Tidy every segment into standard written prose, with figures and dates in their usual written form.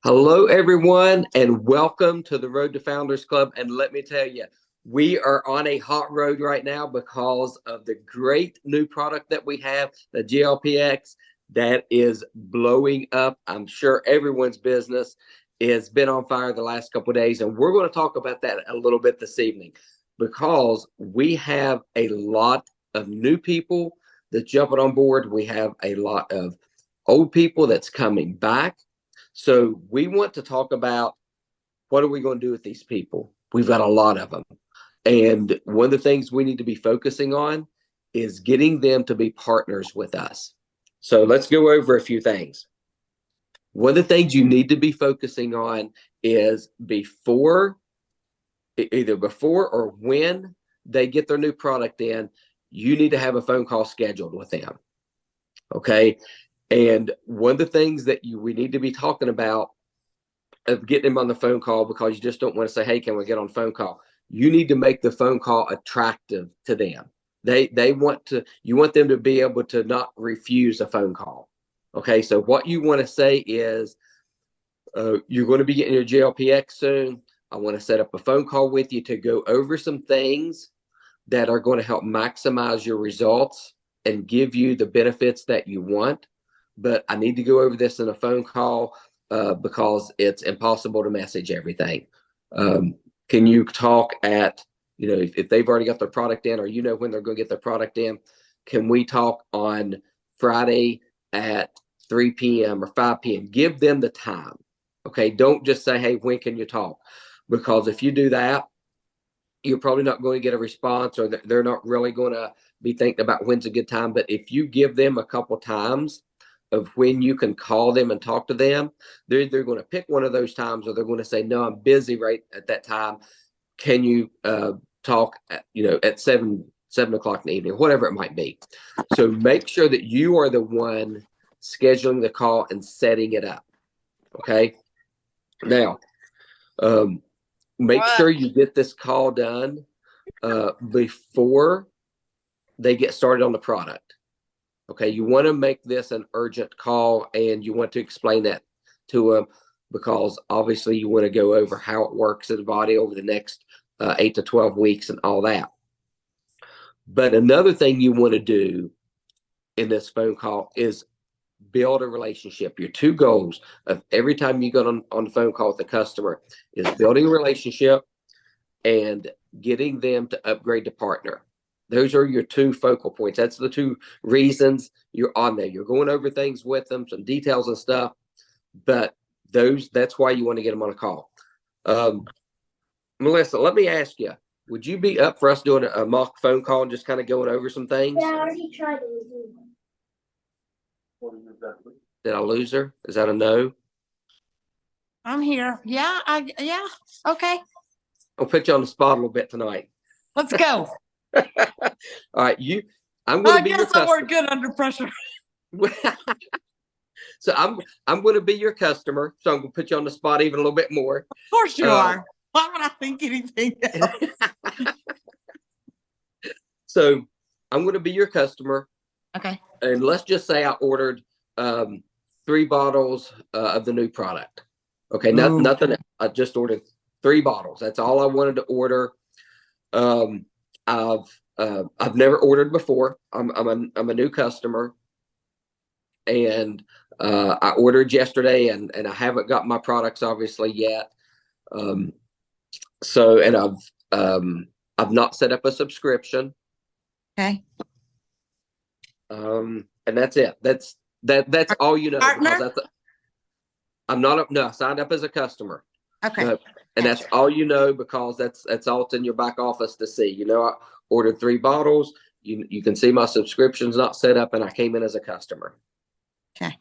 Hello, everyone, and welcome to the Road to Founders Club. And let me tell you, we are on a hot road right now because of the great new product that we have, the GLPX, that is blowing up. I'm sure everyone's business has been on fire the last couple of days, and we're going to talk about that a little bit this evening because we have a lot of new people that's jumping on board. We have a lot of old people that's coming back. So we want to talk about what are we going to do with these people? We've got a lot of them. And one of the things we need to be focusing on is getting them to be partners with us. So let's go over a few things. One of the things you need to be focusing on is either before or when they get their new product in, you need to have a phone call scheduled with them. Okay. And one of the things that we need to be talking about of getting them on the phone call, because you just don't want to say, hey, can we get on a phone call? You need to make the phone call attractive to them. You want them to be able to not refuse a phone call. Okay. So what you want to say is, you're going to be getting your GLPX soon. I want to set up a phone call with you to go over some things that are going to help maximize your results and give you the benefits that you want. But I need to go over this in a phone call because it's impossible to message everything. Can you talk if they've already got their product in, or when they're going to get their product in, can we talk on Friday at 3 p.m. or 5 p.m.? Give them the time. Okay. Don't just say, hey, when can you talk? Because if you do that, you're probably not going to get a response, or they're not really going to be thinking about when's a good time. But if you give them a couple times of when you can call them and talk to them, they're going to pick one of those times, or they're going to say, no, I'm busy right at that time. Can you talk at 7 o'clock in the evening, whatever it might be. So make sure that you are the one scheduling the call and setting it up. Okay. Now, make sure you get this call done before they get started on the product. Okay, you want to make this an urgent call, and you want to explain that to them, because obviously you want to go over how it works in the body over the next 8 to 12 weeks and all that. But another thing you want to do in this phone call is build a relationship. Your two goals of every time you go on the phone call with the customer is building a relationship and getting them to upgrade to partner. Those are your two focal points. That's the two reasons you're on there. You're going over things with them, some details and stuff, but that's why you want to get them on a call. Melissa, let me ask you, would you be up for us doing a mock phone call and just kind of going over some things? Yeah, I already tried it. Did I lose her? Is that a no? I'm here. Yeah. Okay. I'll put you on the spot a little bit tonight. Let's go. All right. I'm going to be your customer. I work good under pressure. So I'm going to be your customer. So I'm going to put you on the spot even a little bit more. Of course you are. Why would I think anything else? So I'm going to be your customer. Okay. And let's just say I ordered 3 bottles of the new product. Okay. Nothing. I just ordered 3 bottles. That's all I wanted to order. I've never ordered before. I'm a new customer, and I ordered yesterday, and I haven't got my products obviously yet. So I've not set up a subscription. Okay. And that's it. That's all you know. Partner? I signed up as a customer. Okay. And that's all you know, because that's all it's in your back office to see. I ordered 3 bottles. You can see my subscription's not set up, and I came in as a customer. Okay.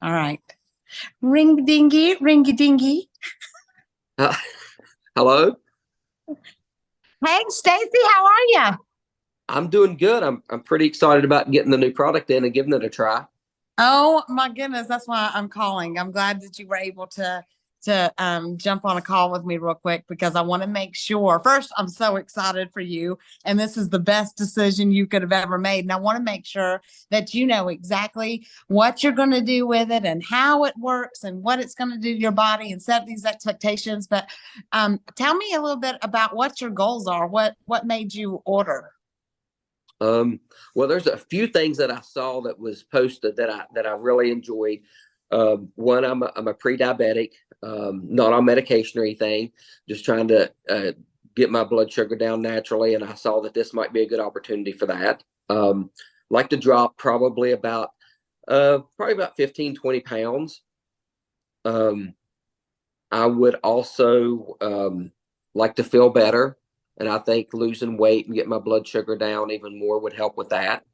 All right. Ring dingy, ringy dingy. Hello? Hey, Stacy, how are you? I'm doing good. I'm pretty excited about getting the new product in and giving it a try. Oh my goodness, that's why I'm calling. I'm glad that you were able to jump on a call with me real quick because I want to make sure. First, I'm so excited for you, and this is the best decision you could have ever made. And I want to make sure that you know exactly what you're going to do with it and how it works and what it's going to do to your body and set these expectations. But tell me a little bit about what your goals are. What made you order? Well, there's a few things that I saw that was posted that I really enjoyed. One, I'm a pre-diabetic, not on medication or anything, just trying to get my blood sugar down naturally, and I saw that this might be a good opportunity for that. Like to drop probably about 15, 20 pounds. I would also like to feel better. And I think losing weight and getting my blood sugar down even more would help with that.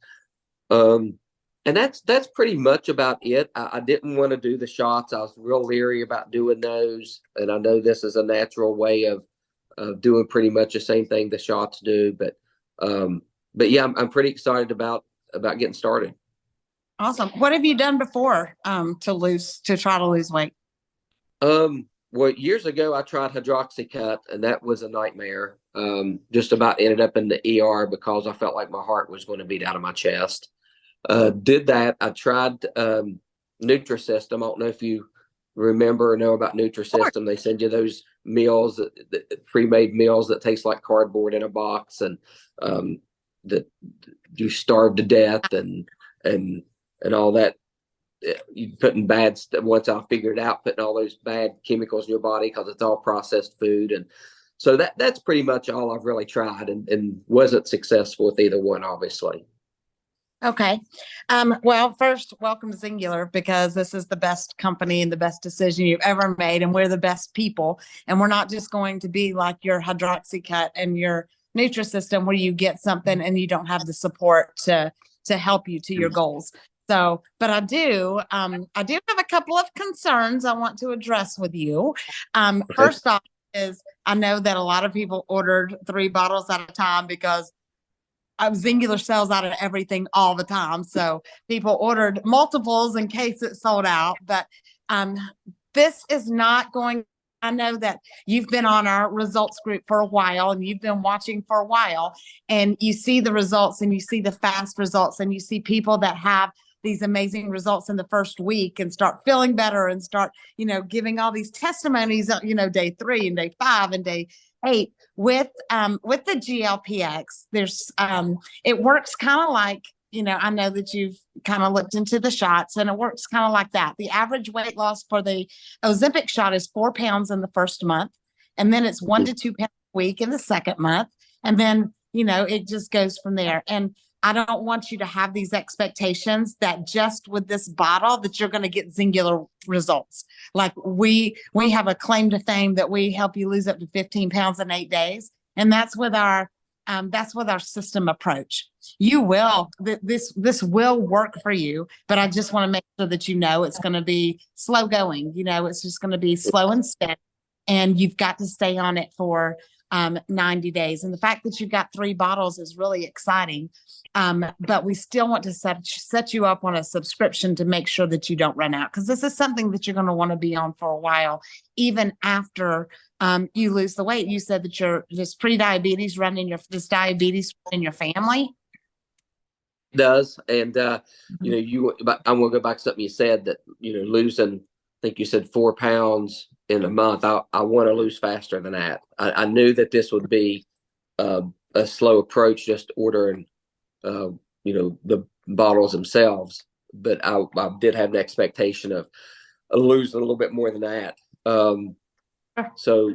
And that's pretty much about it. I didn't want to do the shots. I was real leery about doing those. And I know this is a natural way of doing pretty much the same thing the shots do. But yeah, I'm pretty excited about getting started. Awesome. What have you done before to try to lose weight? Well, years ago, I tried hydroxycut, and that was a nightmare. Just about ended up in the ER because I felt like my heart was going to beat out of my chest. Did that. I tried Nutrisystem. I don't know if you remember or know about Nutrisystem. They send you those meals, pre-made meals that taste like cardboard in a box, and that you starve to death and all that. You putting once I figured out putting all those bad chemicals in your body because it's all processed food. And so that's pretty much all I've really tried and wasn't successful with either one, obviously. Okay. Well, first, welcome to Singular, because this is the best company and the best decision you've ever made. And we're the best people. And we're not just going to be like your hydroxycut and your Nutrisystem where you get something and you don't have the support to help you to your goals. So, but I do have a couple of concerns I want to address with you. First off is I know that a lot of people ordered 3 bottles at a time because Singular sells out of everything all the time. So people ordered multiples in case it sold out. But this is not going. I know that you've been on our results group for a while and you've been watching for a while, and you see the results and you see the fast results and you see people that have these amazing results in the first week and start feeling better and start, giving all these testimonies, day 3 and day 5 and day 8 with the GLPX. There's it works kind of like, I know that you've kind of looked into the shots, and it works kind of like that. The average weight loss for the Ozempic shot is 4 pounds in the first month, and then it's 1 to 2 pounds a week in the second month, and then it just goes from there. And I don't want you to have these expectations that just with this bottle that you're going to get singular results. Like we have a claim to fame that we help you lose up to 15 pounds in 8 days, and that's with our system approach. You will, this will work for you, but I just want to make sure that it's going to be slow going. It's just going to be slow and steady, and you've got to stay on it for 90 days. And the fact that you've got 3 bottles is really exciting. But we still want to set you up on a subscription to make sure that you don't run out, because this is something that you're going to want to be on for a while, even after you lose the weight. You said that you're this pre-diabetes this diabetes in your family. It does. And, I'm going to go back to something you said that, losing, I think you said 4 pounds in a month. I want to lose faster than that. I knew that this would be a slow approach, just ordering, the bottles themselves, but I did have an expectation of losing a little bit more than that. So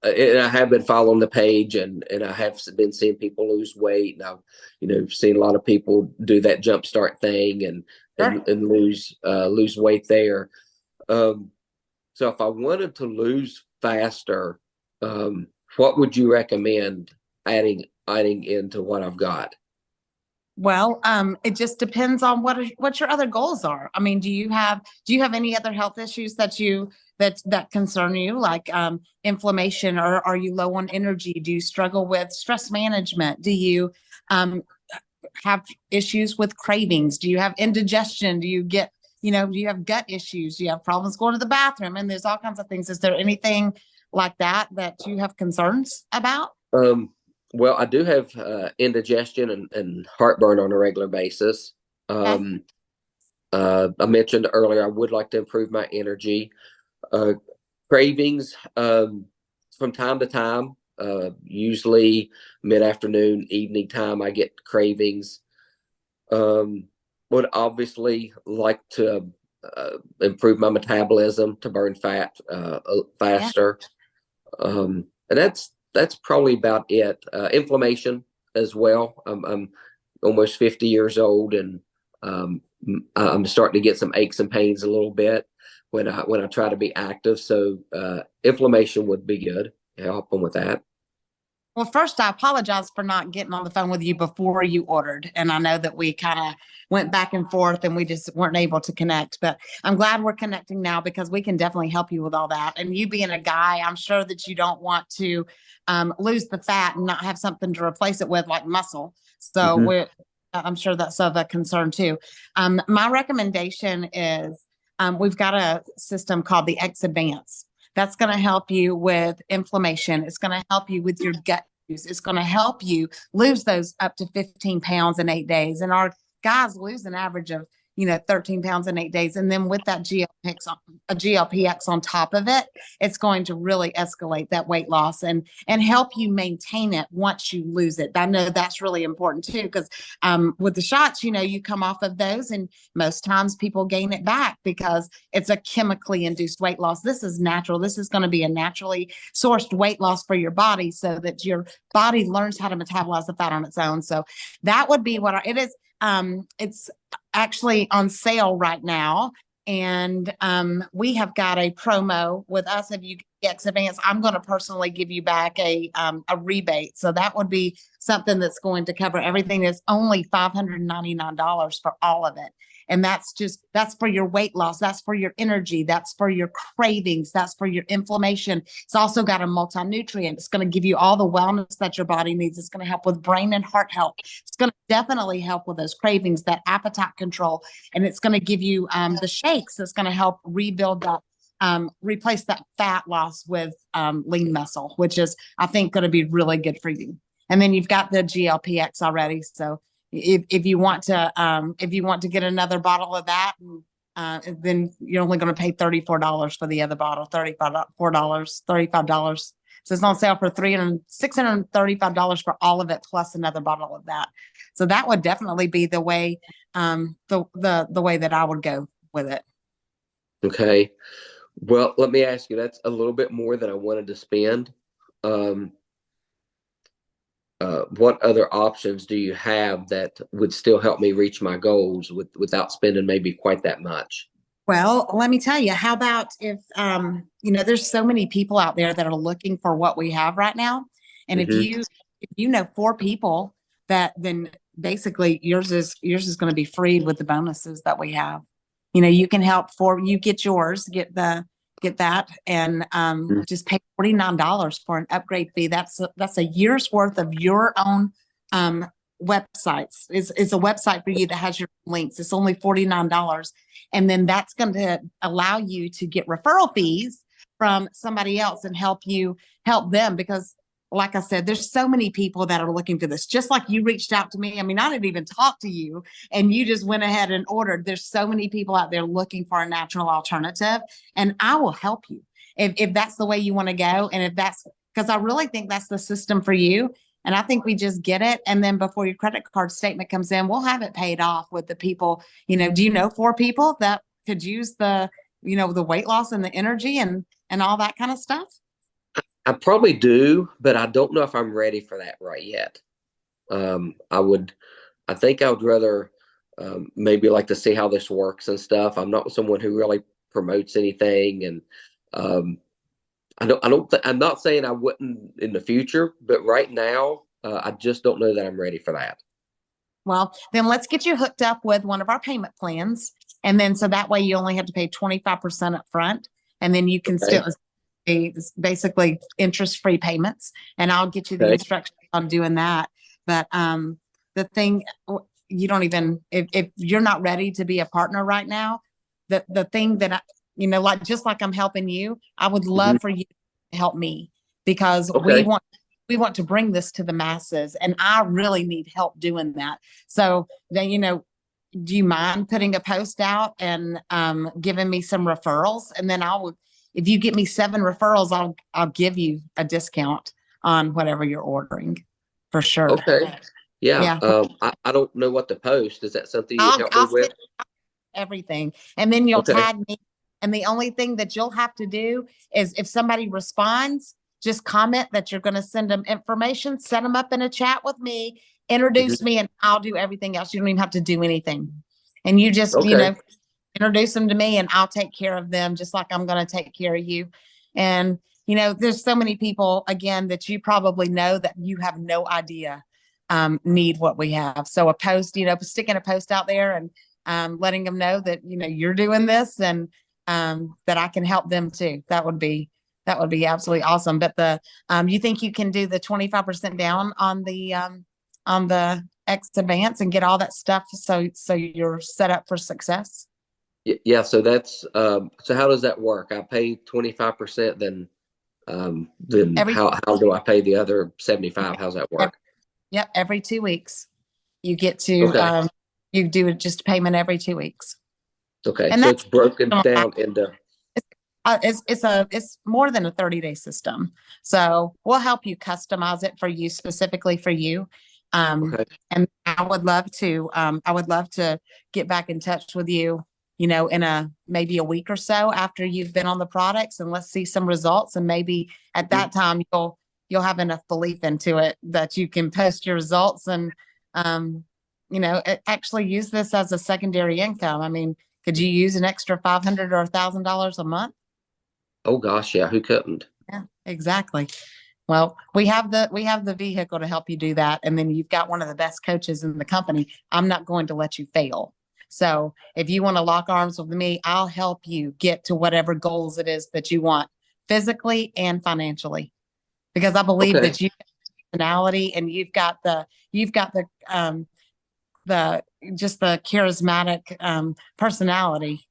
and I have been following the page, and I have been seeing people lose weight, and I've, seen a lot of people do that jumpstart thing and lose weight there. So if I wanted to lose faster, what would you recommend adding into what I've got? Well, it just depends on what your other goals are. I mean, do you have any other health issues that concern you, like inflammation, or are you low on energy? Do you struggle with stress management? Do you have issues with cravings? Do you have indigestion? Do you get do you have gut issues? Do you have problems going to the bathroom? And there's all kinds of things. Is there anything like that you have concerns about? Well, I do have indigestion and heartburn on a regular basis. Okay. I mentioned earlier I would like to improve my energy. Cravings from time to time, usually mid-afternoon, evening time, I get cravings. Would obviously like to improve my metabolism to burn fat faster. And that's probably about it. Inflammation as well. I'm almost 50 years old, and I'm starting to get some aches and pains a little bit when I try to be active. So inflammation would be good. Help them with that. Well, first, I apologize for not getting on the phone with you before you ordered. And I know that we kind of went back and forth and we just weren't able to connect. But I'm glad we're connecting now because we can definitely help you with all that. And you being a guy, I'm sure that you don't want to lose the fat and not have something to replace it with, like muscle. So I'm sure that's of a concern too. My recommendation is we've got a system called the X Advance. That's going to help you with inflammation. It's going to help you with your gut issues. It's going to help you lose those up to 15 pounds in 8 days. And our guys lose an average of, 13 pounds in 8 days. And then with that GLP-X on top of it, it's going to really escalate that weight loss and help you maintain it once you lose it. I know that's really important too, because with the shots, you come off of those and most times people gain it back because it's a chemically induced weight loss. This is natural. This is going to be a naturally sourced weight loss for your body so that your body learns how to metabolize the fat on its own. So that would be what it is. It's actually on sale right now. And we have got a promo with us. If you get X Advance, I'm going to personally give you back a rebate. So that would be something that's going to cover everything. It's only $599 for all of it. And that's for your weight loss. That's for your energy. That's for your cravings. That's for your inflammation. It's also got a multi-nutrient. It's going to give you all the wellness that your body needs. It's going to help with brain and heart health. It's going to definitely help with those cravings, that appetite control. And it's going to give you the shakes. That's going to help rebuild that, replace that fat loss with lean muscle, which is, I think, going to be really good for you. And then you've got the GLP-X already. So if you want to get another bottle of that, then you're only going to pay $34 for the other bottle, $35. So it's on sale for $635 for all of it, plus another bottle of that. So that would definitely be the way, the way that I would go with it. Okay. Well, let me ask you, that's a little bit more than I wanted to spend. What other options do you have that would still help me reach my goals without spending maybe quite that much? Well, let me tell you, how about if, there's so many people out there that are looking for what we have right now. And if you know 4 people then basically yours is going to be free with the bonuses that we have. You can help you get yours, get that and just pay $49 for an upgrade fee. That's a year's worth of your own websites. It's a website for you that has your links. It's only $49. And then that's going to allow you to get referral fees from somebody else and help them because like I said, there's so many people that are looking for this, just like you reached out to me. I mean, I didn't even talk to you and you just went ahead and ordered. There's so many people out there looking for a natural alternative, and I will help you if that's the way you want to go. And if that's because I really think that's the system for you. And I think we just get it. And then before your credit card statement comes in, we'll have it paid off with the people, do you know 4 people that could use the weight loss and the energy and all that kind of stuff? I probably do, but I don't know if I'm ready for that right yet. I think I would rather maybe like to see how this works and stuff. I'm not someone who really promotes anything, and I'm not saying I wouldn't in the future, but right now I just don't know that I'm ready for that. Well, then let's get you hooked up with one of our payment plans, and then so that way you only have to pay 25% up front, and then you can still. Basically interest-free payments, and I'll get you the instructions on doing that. But the thing, you don't even, if you're not ready to be a partner right now, the thing that like just like I'm helping you, I would Mhm. love for you to help me because Okay. we want to bring this to the masses, and I really need help doing that. So then, do you mind putting a post out and giving me some referrals? And then if you get me 7 referrals, I'll give you a discount on whatever you're ordering for sure. Okay. Yeah. Yeah. I don't know what to post. Is that something you would I'll help me I'll with? send everything. And then you'll Okay. tag me. And the only thing that you'll have to do is if somebody responds, just comment that you're going to send them information, set them up in a chat with me, introduce Mhm. me, and I'll do everything else. You don't even have to do anything. And you just, Okay. introduce them to me and I'll take care of them just like I'm going to take care of you. And, there's so many people, again, that you probably know that you have no idea need what we have. So a post, sticking a post out there and letting them know that you're doing this and that I can help them too. That would be absolutely awesome. But you think you can do the 25% down on the X advance and get all that stuff so you're set up for success? Yeah. So that's so how does that work? I pay 25%, then Every how do I pay the other 75? How's that work? Yep, every 2 weeks you get to Okay. you do just payment every 2 weeks, Okay. and So that's it's broken down into it's more than a 30-day system. So we'll help you customize it for you, specifically for you. okay. And I would love to get back in touch with you, in maybe a week or so after you've been on the products, and let's see some results. And maybe at Mhm. that time you'll have enough belief into it that you can post your results and, actually use this as a secondary income. I mean, could you use an extra 500 or $1,000 a month? Oh gosh, yeah, who couldn't? Yeah, exactly. Well, we have the vehicle to help you do that. And then you've got one of the best coaches in the company. I'm not going to let you fail. So if you want to lock arms with me, I'll help you get to whatever goals it is that you want physically and financially. Because I believe Okay. that you have personality and you've got the just the charismatic personality,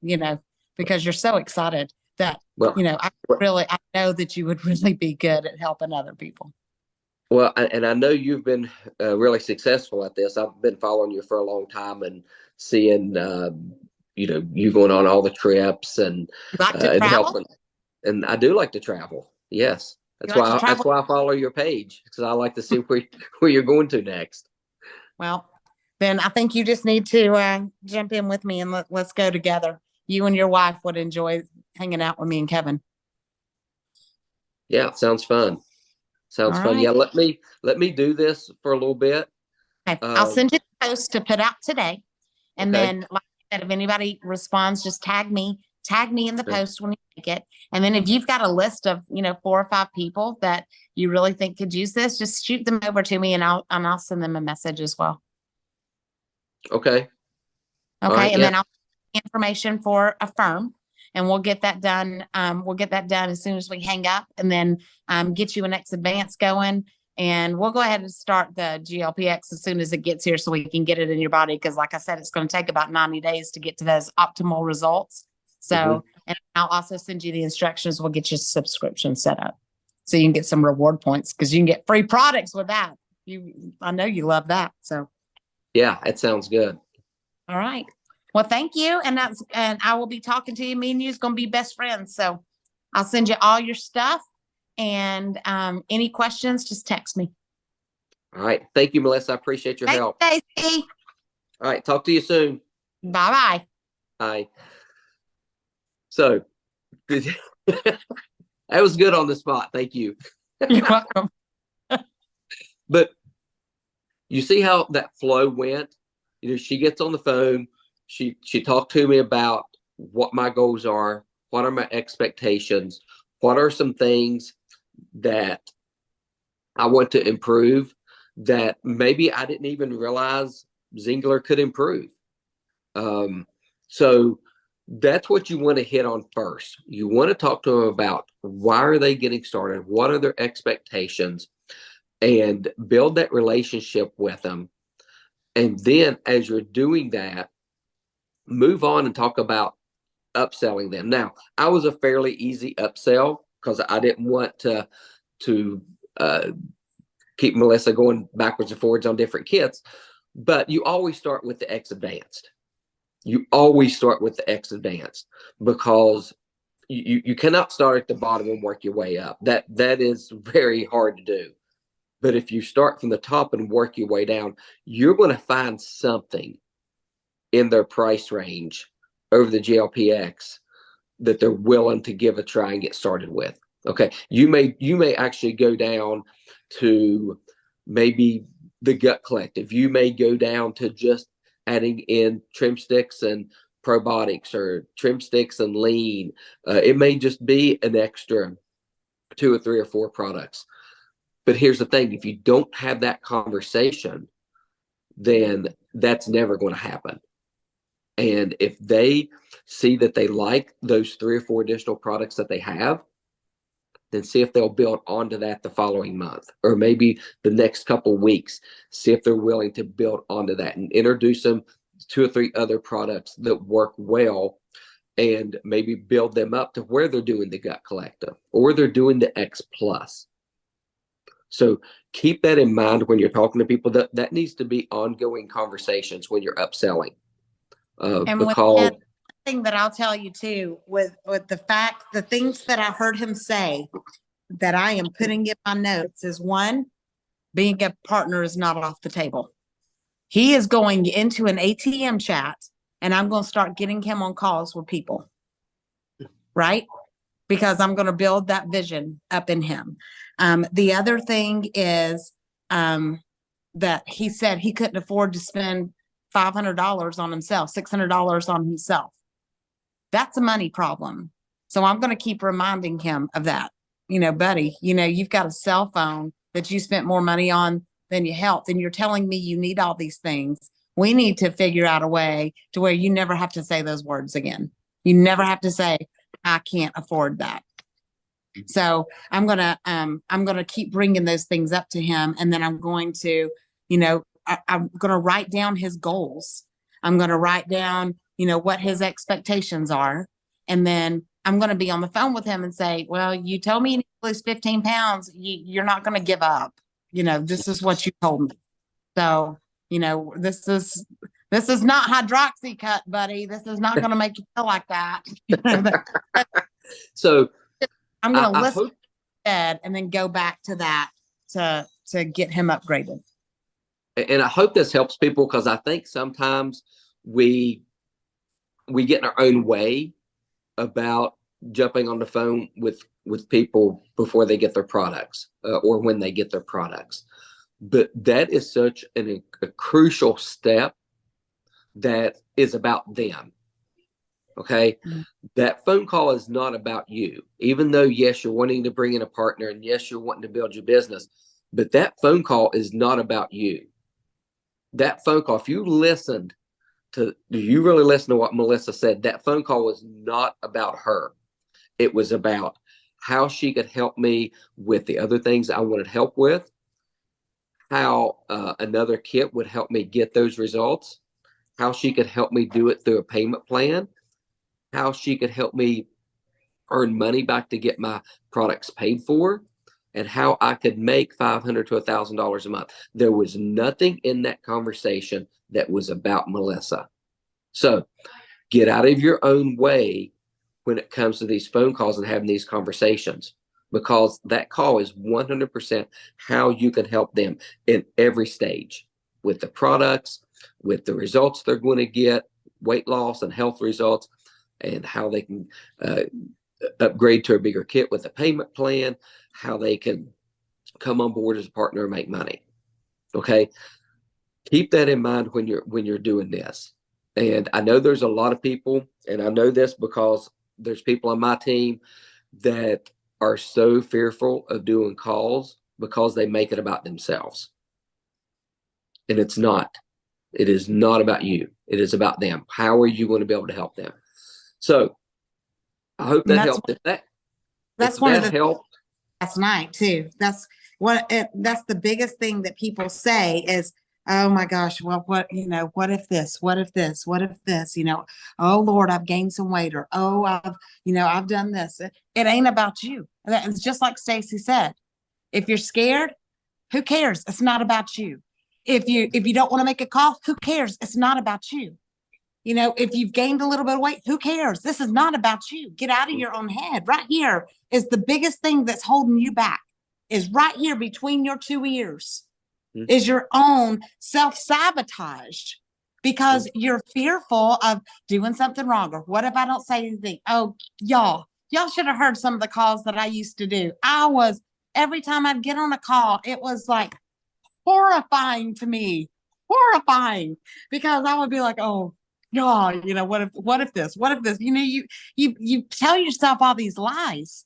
because you're so excited that, Well, I know that you would really be good at helping other people. and I know you've been really successful at this. I've been following you for a long time and seeing, you going on all the trips You like to and travel? helping. And I do like to travel. Yes, You like to that's travel? why I follow your page, because I like to see where you're going to next. Well, then I think you just need to jump in with me and let's go together. You and your wife would enjoy hanging out with me and Kevin. Yeah, sounds fun. All Sounds fun. right. Yeah, let me do this for a little bit. Okay. I'll Um, send you the post to put out today. And okay. then, like I said, if anybody responds, just tag me in the Okay. post when you make it. And then if you've got a list of, 4 or 5 people that you really think could use this, just shoot them over to me and I'll send them a message as well. Okay. All Okay. right. And Yeah. then I'll information for a firm and we'll get that done. We'll get that done as soon as we hang up and then get you an X advance going. And we'll go ahead and start the GLPX as soon as it gets here so we can get it in your body. Because like I said, it's going to take about 90 days to get to those optimal results. Mhm. So, and I'll also send you the instructions. We'll get your subscription set up so you can get some reward points because you can get free products with that. I know you love that. So, Yeah, it sounds good. all right. Well, thank you. And I will be talking to you. Me and you is going to be best friends. So I'll send you all your stuff. And any questions, just text me. All right. Thank you, Melissa. I appreciate your Thanks, help. Stacy. All right. Talk to you soon. Bye bye. Bye. So that was good on the spot. Thank you. You're welcome. But you see how that flow went? She gets on the phone. She talked to me about what my goals are, what are my expectations, what are some things that I want to improve that maybe I didn't even realize Zingler could improve. So that's what you want to hit on first. You want to talk to them about why are they getting started? What are their expectations? And build that relationship with them. And then as you're doing that, move on and talk about upselling them. Now, I was a fairly easy upsell because I didn't want to keep Melissa going backwards and forwards on different kits. But you always start with the X Advanced. You always start with the X Advanced because you cannot start at the bottom and work your way up. That is very hard to do. But if you start from the top and work your way down, you're going to find something in their price range over the GLPX that they're willing to give a try and get started with. Okay. You may actually go down to maybe the Gut Collective. You may go down to just adding in trim sticks and probiotics or trim sticks and lean. It may just be an extra 2 or 3 or 4 products. But here's the thing, if you don't have that conversation, then that's never going to happen. And if they see that they like those 3 or 4 additional products that they have, then see if they'll build onto that the following month or maybe the next couple of weeks. See if they're willing to build onto that and introduce them 2 or 3 other products that work well, and maybe build them up to where they're doing the Gut Collective or they're doing the X Plus. So keep that in mind when you're talking to people. That needs to be ongoing conversations when you're upselling. And because with thing that I'll tell you too, with the things that I heard him say that I am putting in my notes is, one, being a partner is not off the table. He is going into an ATM chat and I'm going to start getting him on calls with people, right? Because I'm going to build that vision up in him. The other thing is that he said he couldn't afford to spend $500 on himself, $600 on himself. That's a money problem. So I'm going to keep reminding him of that. Buddy, you've got a cell phone that you spent more money on than your health, and you're telling me you need all these things. We need to figure out a way to where you never have to say those words again. You never have to say, I can't afford that. So I'm gonna keep bringing those things up to him, and then I'm going to, I'm gonna write down his goals. I'm gonna write down, what his expectations are, and then I'm gonna be on the phone with him and say, well, you told me you need to lose 15 pounds. You're not gonna give up. This is what you told me. So, this is not hydroxy cut, buddy. This is not gonna make you feel like that. So I'm going to listen and then go back to that to get him upgraded. And I hope this helps people, because I think sometimes we get in our own way about jumping on the phone with people before they get their products or when they get their products. But that is such a crucial step that is about them. Okay. Mm-hmm. That phone call is not about you, even though, yes, you're wanting to bring in a partner and yes, you're wanting to build your business, but that phone call is not about you. That phone call, if you listened to, do you really listen to what Melissa said? That phone call was not about her. It was about how she could help me with the other things I wanted help with, how another kit would help me get those results, how she could help me do it through a payment plan, how she could help me earn money back to get my products paid for, and how I could make $500 to $1,000 a month. There was nothing in that conversation that was about Melissa. So get out of your own way when it comes to these phone calls and having these conversations, because that call is 100% how you can help them in every stage, with the products, with the results they're going to get, weight loss and health results, and how they can upgrade to a bigger kit with a payment plan, how they can come on board as a partner and make money. Okay. Keep that in mind when you're doing this. And I know there's a lot of people, and I know this because there's people on my team that are so fearful of doing calls because they make it about themselves. And it's not. It is not about you. It is about them. How are you going to be able to help them? So I hope that helped. That's one of the helped last night too. That's the biggest thing that people say is, oh my gosh, well, what if this, what if this, oh Lord, I've gained some weight, or oh, I've done this. It ain't about you. It's just like Stacy said. If you're scared, who cares? It's not about you. If you don't want to make a call, who cares? It's not about you. If you've gained a little bit of weight, who cares? This is not about you. Get out of your own head. Right here is the biggest thing that's holding you back, is right here between your two ears, is your own self-sabotage, because you're fearful of doing something wrong. Or what if I don't say anything? Oh, y'all should have heard some of the calls that I used to do. Every time I'd get on a call, it was like horrifying to me, horrifying, because I would be like, oh, God, what if this, you tell yourself all these lies.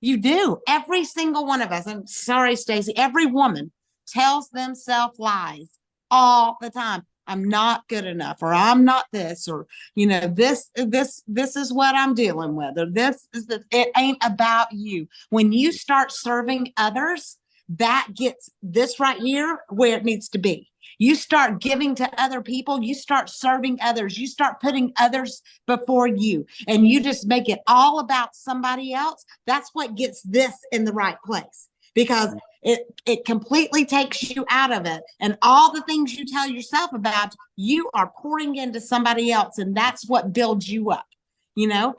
You do. Every single one of us. I'm sorry, Stacy. Every woman tells themselves lies all the time. I'm not good enough, or I'm not this, or this is what I'm dealing with, or it ain't about you. When you start serving others, that gets this right here where it needs to be. You start giving to other people, you start serving others, you start putting others before you, and you just make it all about somebody else. That's what gets this in the right place, because it completely takes you out of it. And all the things you tell yourself about, you are pouring into somebody else, and that's what builds you up.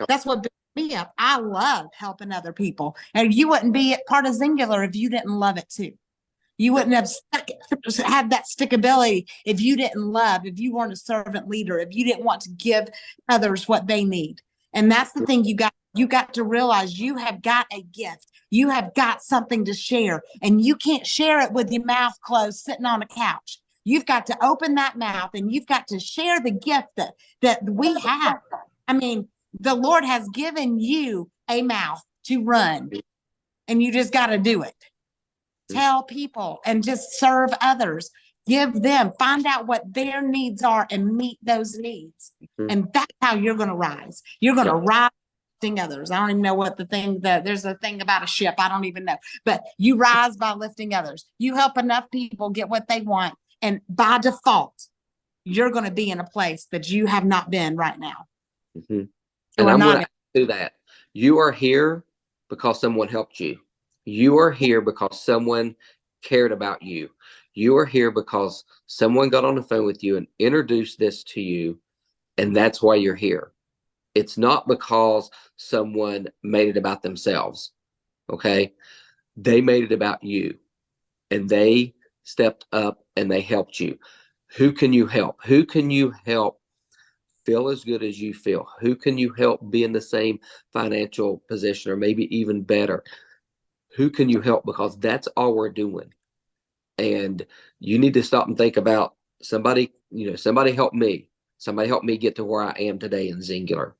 That's what builds me up. I love helping other people, and you wouldn't be part of Singular if you didn't love it too. You wouldn't have had that stickability if you didn't love, if you weren't a servant leader, if you didn't want to give others what they need. And that's the thing you got to realize. You have got a gift. You have got something to share, and you can't share it with your mouth closed sitting on a couch. You've got to open that mouth, and you've got to share the gift that we have. I mean, the Lord has given you a mouth to run, and you just got to do it. Tell people and just serve others. Give them, find out what their needs are and meet those needs. And that's how you're going to rise. You're going to rise lifting others. I don't even know what there's a thing about a ship. I don't even know. But you rise by lifting others. You help enough people get what they want. And by default, you're going to be in a place that you have not been right now. And I'm going to do that. You are here because someone helped you. You are here because someone cared about you. You are here because someone got on the phone with you and introduced this to you, and that's why you're here. It's not because someone made it about themselves, okay? They made it about you, and they stepped up and they helped you. Who can you help? Who can you help feel as good as you feel? Who can you help be in the same financial position, or maybe even better? Who can you help? Because that's all we're doing. And you need to stop and think about somebody help me. Somebody help me get to where I am today in Singular.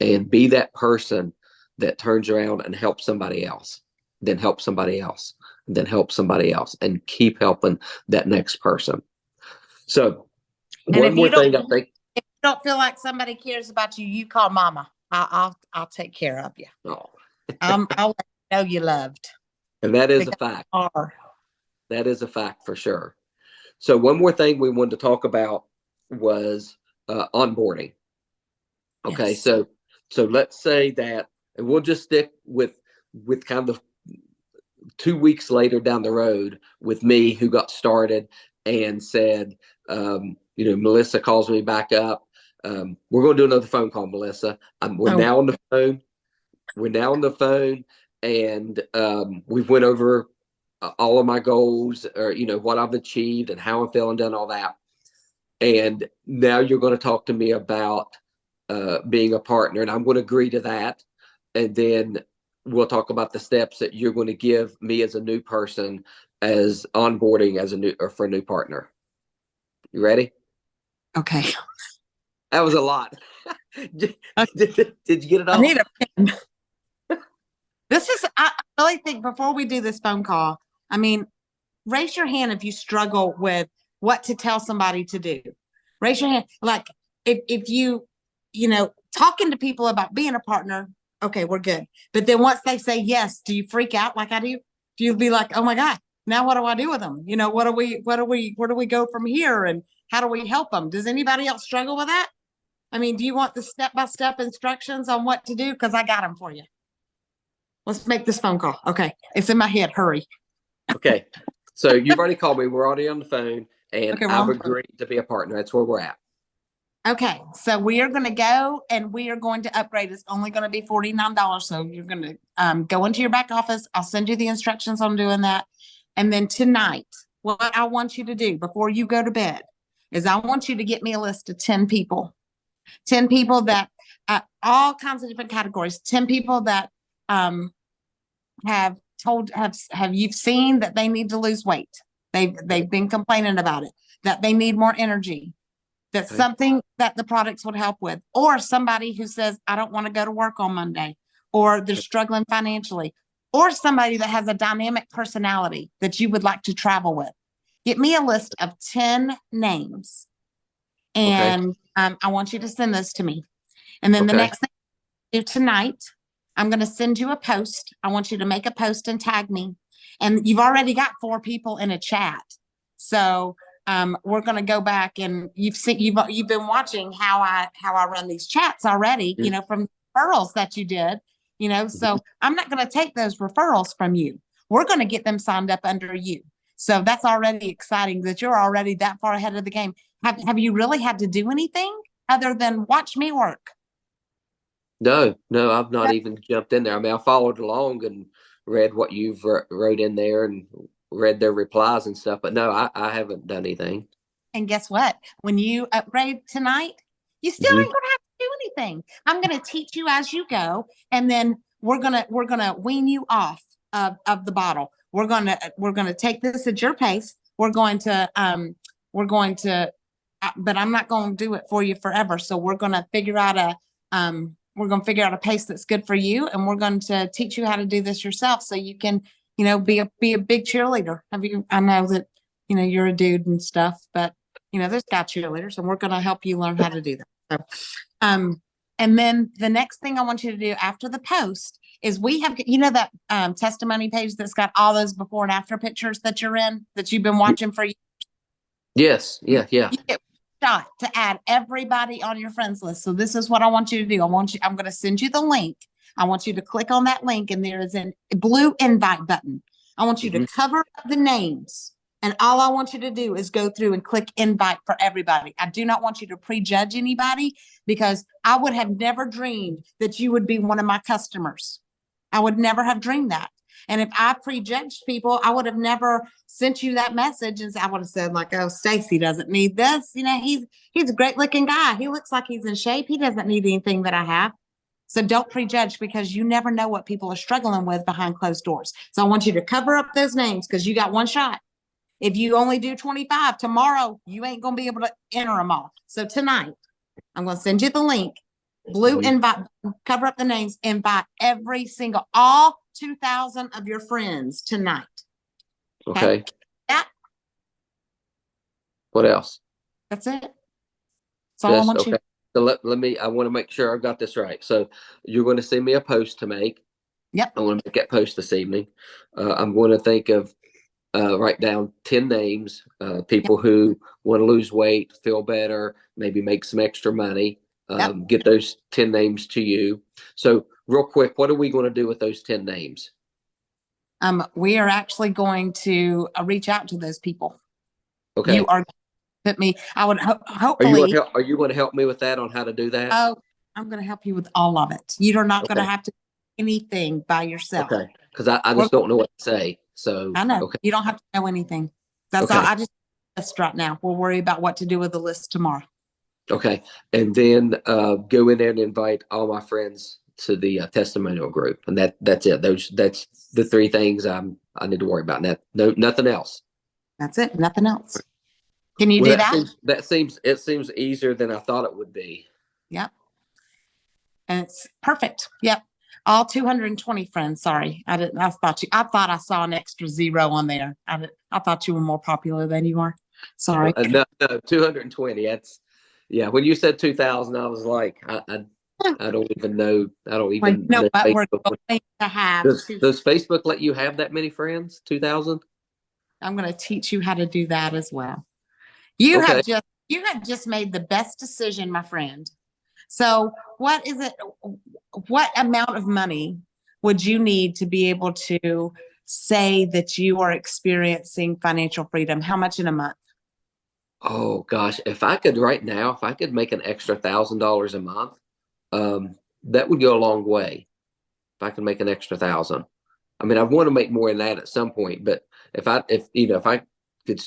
And be that person that turns around and helps somebody else, then help somebody else, then help somebody else, and keep helping that next person. So one more thing I think. If you don't feel like somebody cares about you, you call mama. I'll take care of you. Oh. I'll let you know you loved. And that is a fact. That is a fact for sure. So one more thing we wanted to talk about was onboarding. Okay, yes. So let's say that, and we'll just stick with kind of 2 weeks later down the road with me, who got started and said, Melissa calls me back up. We're going to do another phone call, Melissa. We're now on the phone. We're now on the phone, and we went over all of my goals, or what I've achieved and how I'm feeling, done all that. And now you're going to talk to me about being a partner, and I'm going to agree to that. And then we'll talk about the steps that you're going to give me as a new person, as onboarding for a new partner. You ready? Okay. That was a lot. Did you get it all? I need a pen. I really think before we do this phone call, raise your hand if you struggle with what to tell somebody to do. Raise your hand. Like if you, talking to people about being a partner, okay, we're good. But then once they say yes, do you freak out like I do? Do you be like, oh my God, Now what do I do with them? You know, where do we go from here? And how do we help them? Does anybody else struggle with that? I mean, do you want the step-by-step instructions on what to do? Because I got them for you. Let's make this phone call. Okay. It's in my head. Hurry. Okay. So you've already called me. We're already on the phone, and Okay, I've agreed to be a partner. That's where we're at. Okay, so we are going to go and we are going to upgrade. It's only going to be $49. So you're going to go into your back office. I'll send you the instructions on doing that. And then tonight, what I want you to do before you go to bed is I want you to get me a list of 10 people, 10 people that all kinds of different categories, 10 people that have you've seen that they need to lose weight. They've been complaining about it, that they need more energy. That's Okay. something that the products would help with, or somebody who says, I don't want to go to work on Monday, or they're struggling financially, or somebody that has a dynamic personality that you would like to travel with. Get me a list of 10 names. And I want you to send this to me. And then the next thing I do tonight, I'm going to send you a post. I want you to make a post and tag me. And you've already got 4 people in a chat. So we're going to go back, and you've been watching how I run these chats already, you know, from referrals that you did, you know, so I'm not going to take those referrals from you. We're going to get them signed up under you. So that's already exciting that you're already that far ahead of the game. Have you really had to do anything other than watch me work? No, I've not even jumped in there. I mean, I followed along and read what you've wrote in there and read their replies and stuff, but no, I haven't done anything. And guess what? When you upgrade tonight, you still ain't gonna have to do anything. I'm gonna teach you as you go, and then we're gonna wean you off of the bottle. We're gonna take this at your pace. We're going to but I'm not going to do it for you forever. So we're gonna figure out a pace that's good for you, and we're going to teach you how to do this yourself, so you can, you know, be a big cheerleader. I know that, you know, you're a dude and stuff, but you know, there's guy cheerleaders, and we're going to help you learn how to do that. So, and then the next thing I want you to do after the post is we have, you know, that testimony page that's got all those before and after pictures that you've been watching for years. Yes. Yeah. You get a shot to add everybody on your friends list. So this is what I want you to do. I'm going to send you the link. I want you to click on that link, and there is a blue invite button. I want you to cover up the names. And all I want you to do is go through and click invite for everybody. I do not want you to prejudge anybody, because I would have never dreamed that you would be one of my customers. I would never have dreamed that. And if I prejudged people, I would have never sent you that message, and I would have said like, oh, Stacy doesn't need this. You know, he's a great looking guy. He looks like he's in shape. He doesn't need anything that I have. So don't prejudge, because you never know what people are struggling with behind closed doors. So I want you to cover up those names, because you got one shot. If you only do 25, tomorrow you ain't going to be able to enter them all. So tonight, I'm going to send you the link, blue invite, cover up the names, invite all 2,000 of your friends tonight. Okay. That. What else? That's it. That's all I want you. So I want to make sure I've got this right. So you're going to send me a post to make. Yep. I want to make that post this evening. I'm going to think of, write down 10 names, people who want to lose weight, feel better, maybe make some extra money. Get those 10 names to you. So real quick, what are we going to do with those 10 names? We are actually going to reach out to those people. Okay. You are put me. I would hopefully. Are you going to help me with that, on how to do that? Oh, I'm going to help you with all of it. You're not going to have to do anything by yourself. Okay. Because I just don't know what to say. So I know you don't have to know anything. That's all. I just right now. We'll worry about what to do with the list tomorrow. Okay. And then go in there and invite all my friends to the testimonial group, and that's it. That's the 3 things I need to worry about. Nothing else. That's it. Nothing else. Can you do that? It seems easier than I thought it would be. Yep. And it's perfect. Yep. All 220 friends. Sorry, I didn't. I thought I saw an extra 0 on there. I thought you were more popular than you are. Sorry. No, 220. That's, yeah. When you said 2,000, I was like, I don't even know. I don't even know. But we're going to have. Does Facebook let you have that many friends? 2,000? I'm going to teach you how to do that as well. You Okay. have just made the best decision, my friend. So what is it? What amount of money would you need to be able to say that you are experiencing financial freedom? How much in a month? Oh gosh, if I could right now, if I could make an extra $1,000 a month, that would go a long way. If I could make an extra 1,000, I mean, I want to make more than that at some point, but if I could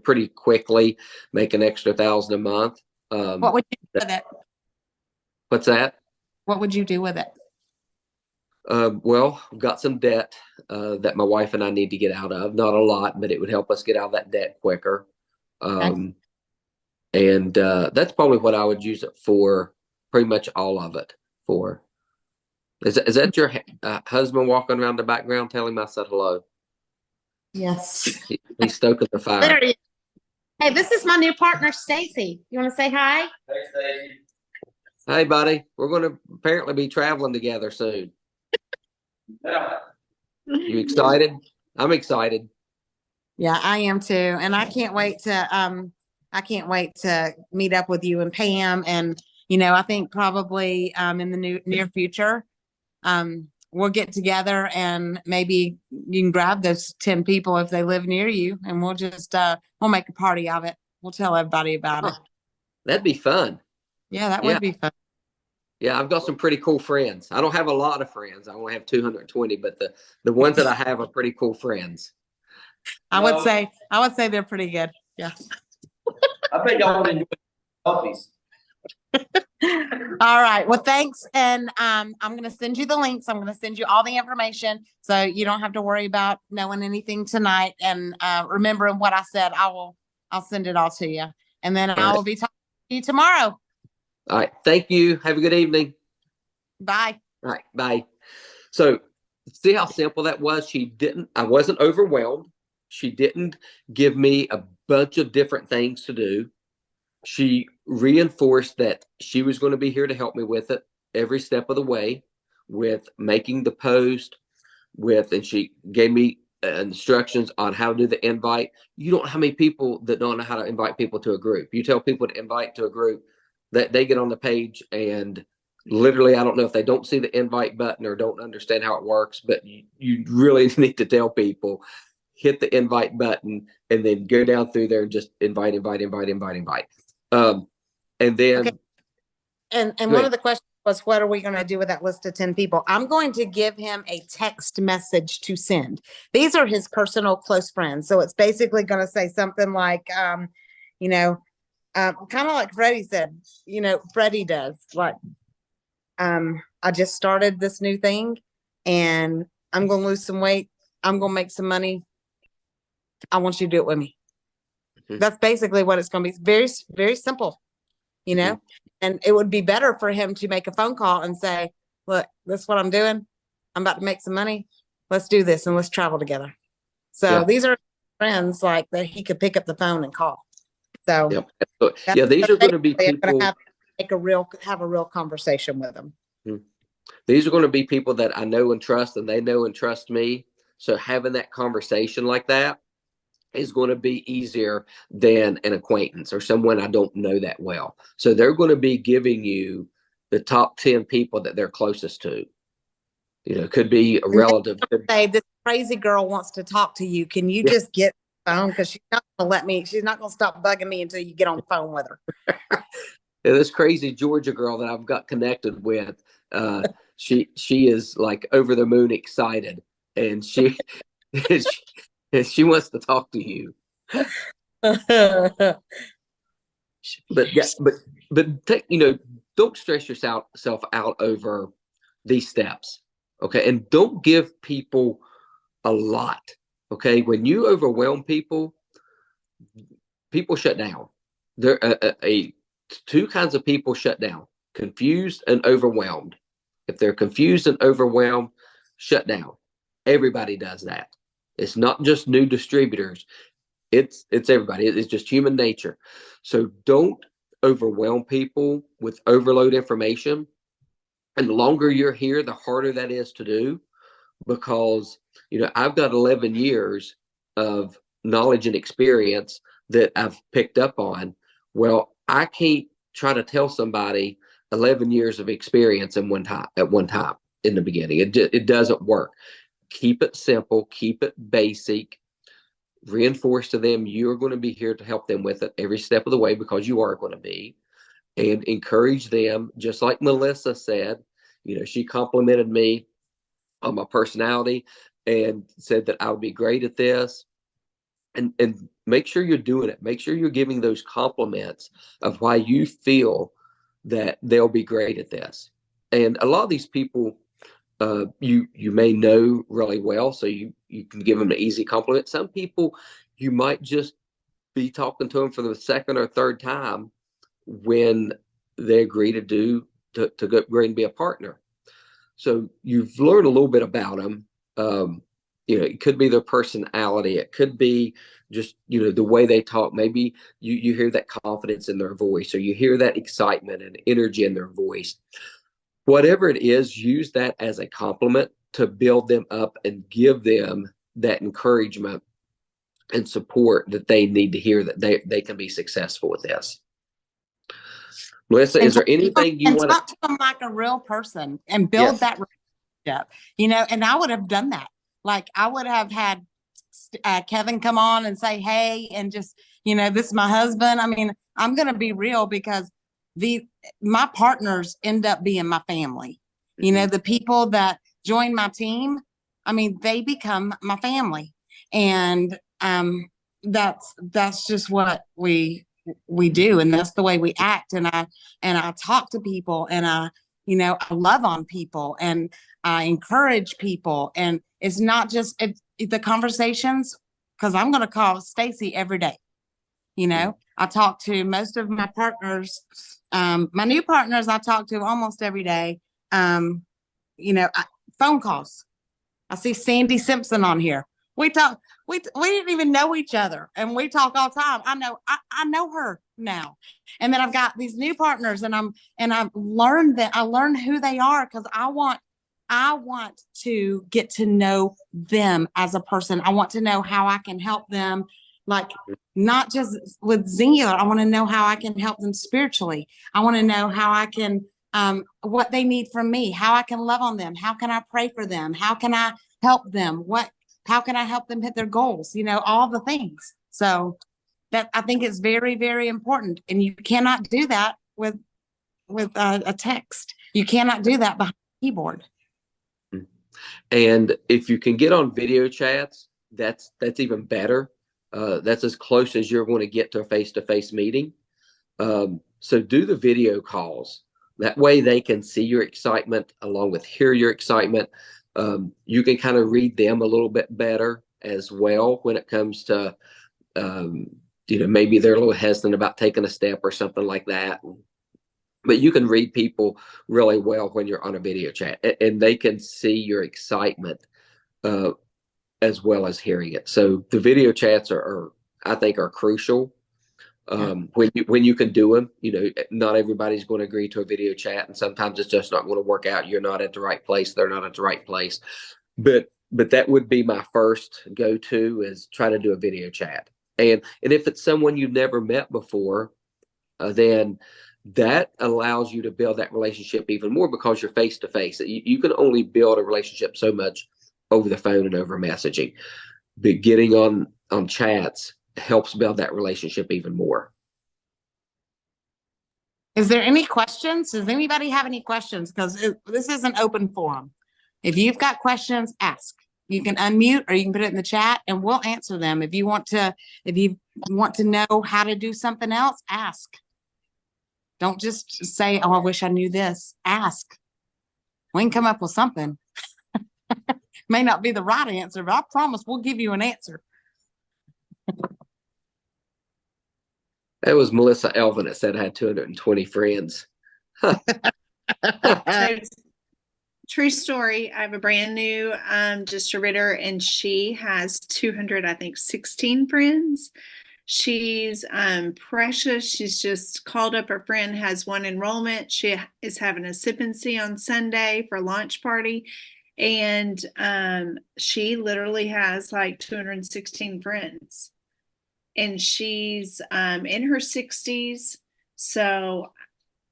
pretty quickly make an extra 1,000 a month. What would you do with it? What's that? What would you do with it? Well, I've got some debt that my wife and I need to get out of. Not a lot, but it would help us get out of that debt quicker. Okay. And that's probably what I would use it for. Pretty much all of it for. Is that your husband walking around the background? Tell him I said hello. Yes. He's stoking the fire. There he is. Hey, this is my new partner, Stacy. You want to say hi? Hey, Stacy. Hey, buddy. We're going to apparently be traveling together soon. Yeah. You excited? I'm excited. Yeah, I am too. And I can't wait to meet up with you and Pam. And, I think probably in the near future, we'll get together and maybe you can grab those 10 people if they live near you, and we'll just we'll make a party of it. We'll tell everybody about it. That'd be fun. Yeah, that Yeah. would be fun. Yeah, I've got some pretty cool friends. I don't have a lot of friends. I only have 220, but the ones that I have are pretty cool friends. I would say they're pretty good. Yeah. I bet y'all would enjoy coffees. All right. Well, thanks. And I'm going to send you the links. I'm going to send you all the information so you don't have to worry about knowing anything tonight. And remembering what I said, I'll send it all to you. And then I will be talking to you tomorrow. All right. Thank you. Have a good evening. Bye. All right. Bye. So see how simple that was? I wasn't overwhelmed. She didn't give me a bunch of different things to do. She reinforced that she was going to be here to help me with it every step of the way, with making the post, and she gave me instructions on how to do the invite. You don't know how many people that don't know how to invite people to a group. You tell people to invite to a group, that they get on the page and literally, I don't know if they don't see the invite button or don't understand how it works, but you really need to tell people, hit the invite button and then go down through there and just invite. And then, okay. And one of the questions was, what are we going to do with that list of 10 people? I'm going to give him a text message to send. These are his personal close friends. So it's basically going to say something like, kind of like Freddie said, Freddie does, like, I just started this new thing and I'm going to lose some weight. I'm going to make some money. I want you to do it with me. Mm-hmm. That's basically what it's going to be. Very, very simple, mm-hmm. And it would be better for him to make a phone call and say, look, this is what I'm doing. I'm about to make some money. Let's do this and let's travel together. So these are friends like that he could pick up the phone and call. So these are going to be people have a real conversation with them. Mm-hmm. These are going to be people that I know and trust, and they know and trust me. So having that conversation like that is going to be easier than an acquaintance or someone I don't know that well. So they're going to be giving you the top 10 people that they're closest to. Could be a relative. Say, this crazy girl wants to talk to you. Can you just get the phone? Because she's not going to stop bugging me until you get on the phone with her. This crazy Georgia girl that I've got connected with, she is like over the moon excited, and she she wants to talk to you. but don't stress yourself out over these steps. Okay. And don't give people a lot. Okay. When you overwhelm people shut down. There two kinds of people shut down: confused and overwhelmed. If they're confused and overwhelmed, shut down. Everybody does that. It's not just new distributors. It's everybody. It's just human nature. So don't overwhelm people with overload information. And the longer you're here, the harder that is to do, because I've got 11 years of knowledge and experience that I've picked up on. Well, I can't try to tell somebody 11 years of experience in one time at one time in the beginning. It doesn't work. Keep it simple, keep it basic, reinforce to them you're going to be here to help them with it every step of the way, because you are going to be, and encourage them. Just like Melissa said, she complimented me on my personality and said that I would be great at this. And make sure you're doing it. Make sure you're giving those compliments of why you feel that they'll be great at this. And a lot of these people, you may know really well, so you can give them an easy compliment. Some people, you might just be talking to them for the second or third time when they agree to go agree and be a partner. So you've learned a little bit about them. It could be their personality. It could be just, the way they talk. Maybe you hear that confidence in their voice, or you hear that excitement and energy in their voice. Whatever it is, use that as a compliment to build them up and give them that encouragement and support that they need to hear, that they can be successful with this. Melissa, is there anything you want to talk to them like a real person and build that relationship? And I would have done that. Like, I would have had Kevin come on and say, hey, and just, this is my husband. I mean, I'm going to be real, because my partners end up being my family. The people that join my team, I mean, they become my family. And that's just what we do, and that's the way we act. And I talk to people, and I love on people, and I encourage people. And it's not just the conversations, because I'm going to call Stacy every day. I talk to most of my partners, my new partners I talk to almost every day. Phone calls. I see Sandy Simpson on here. We talk. We didn't even know each other, and we talk all the time. I know her now, and then I've got these new partners, and I've learned that I learned who they are, because I want to get to know them as a person. I want to know how I can help them, like, not just with Singular. I want to know how I can help them spiritually. I want to know how I can, what they need from me, how I can love on them, how can I pray for them, how can I help them, how can I help them hit their goals, all the things. So that, I think, is very, very important. And you cannot do that with a text. You cannot do that behind a keyboard. And if you can get on video chats, that's even better. That's as close as you're going to get to a face-to-face meeting. So do the video calls. That way they can see your excitement along with hear your excitement. You can kind of read them a little bit better as well when it comes to, maybe they're a little hesitant about taking a step or something like that. But you can read people really well when you're on a video chat, and they can see your excitement as well as hearing it. So the video chats are I think, are crucial. When you can do them, not everybody's going to agree to a video chat, and sometimes it's just not going to work out. You're not at the right place. They're not at the right place. But that would be my first go-to, is try to do a video chat. And if it's someone you've never met before, then that allows you to build that relationship even more, because you're face to face. You can only build a relationship so much over the phone and over messaging. But getting on chats helps build that relationship even more. Is there any questions? Does anybody have any questions? Because this is an open forum. If you've got questions, ask. You can unmute, or you can put it in the chat, and we'll answer them. If you want to know how to do something else, ask. Don't just say, oh, I wish I knew this. Ask. We can come up with something. May not be the right answer, but I promise we'll give you an answer. That was Melissa Elvin that said I had 220 friends. True story. I have a brand new distributor, and she has 16 friends. She's precious. She's just called up her friend, has one enrollment. She is having a sip and see on Sunday for a launch party. And she literally has like 216 friends. And she's in her 60s. So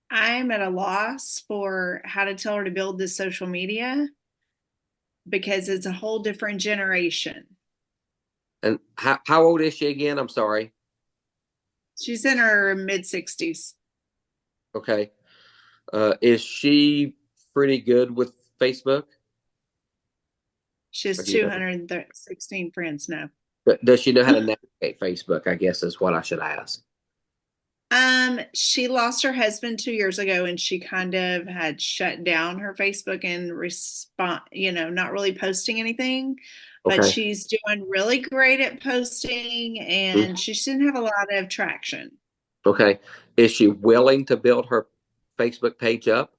I'm at a loss for how to tell her to build this social media because it's a whole different generation. And how old is she again? I'm sorry. She's in her mid 60s. Okay. Is she pretty good with Facebook? She has Or do you know? 216 friends now. Does she know how to navigate Facebook? I guess is what I should ask. She lost her husband 2 years ago and she kind of had shut down her Facebook and not really posting anything, but Okay. she's doing really great at posting Mhm. and she shouldn't have a lot of traction. Okay. Is she willing to build her Facebook page up?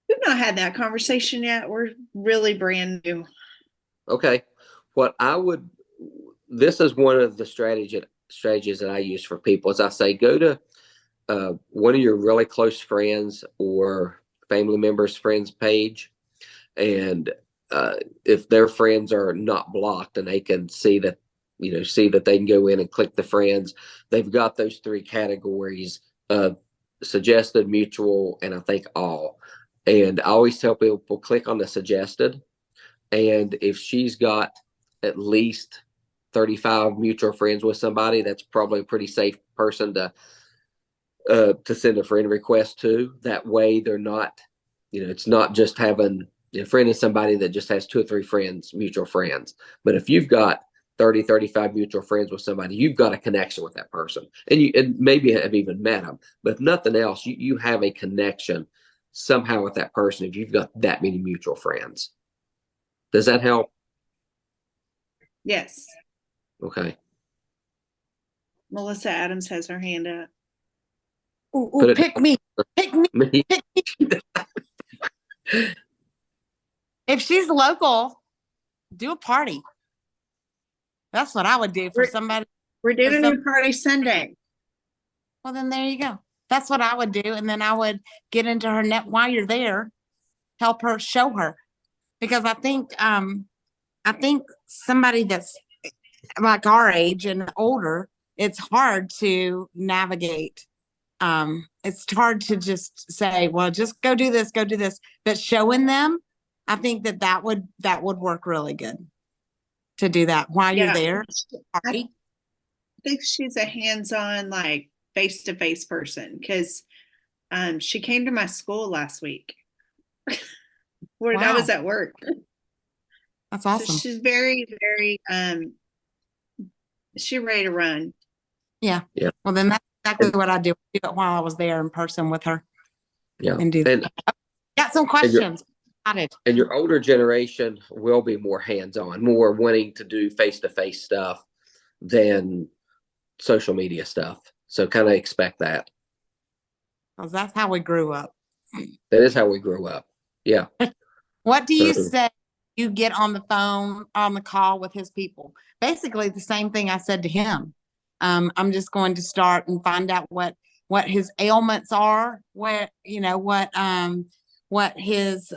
We've not had that conversation yet. We're really brand new. Okay. What I would, this is one of the strategies that I use for people is I say, go to one of your really close friends or family members' friends page. And if their friends are not blocked and they can see that, see that they can go in and click the friends, they've got those three categories of suggested, mutual, and I think all. And I always tell people click on the suggested. And if she's got at least 35 mutual friends with somebody, that's probably a pretty safe person to send a friend request to. That way they're not, it's not just having a friend is somebody that just has 2 or 3 friends, mutual friends. But if you've got 30, 35 mutual friends with somebody, you've got a connection with that person. And maybe have even met them. But if nothing else, you have a connection somehow with that person if you've got that many mutual friends. Does that help? Yes. Okay. Melissa Adams has her hand up. Ooh, pick me. Pick me. Me. Pick me. If she's local, do a party. That's what I would do for somebody. We're doing a party Sunday. Well, then there you go. That's what I would do. And then I would get into her net while you're there, help her, show her. Because I think somebody that's like our age and older, it's hard to navigate. It's hard to just say, well, just go do this, go do this. But showing them, I think that would work really good to do that while you're there. I think she's a hands-on, like face-to-face person because she came to my school last week where I was at work. That's awesome. So she's very, very she's ready to run. Yeah. Yeah. Well, then that's exactly what I do. Do it while I was there in person with her. Yeah. And do that. Got some questions. And your older generation will be more hands-on, more wanting to do face-to-face stuff than social media stuff. So kind of expect that. Because that's how we grew up. That is how we grew up. Yeah. What do you say you get on the phone, on the call with his people? Basically the same thing I said to him. I'm just going to start and find out what his ailments are, what his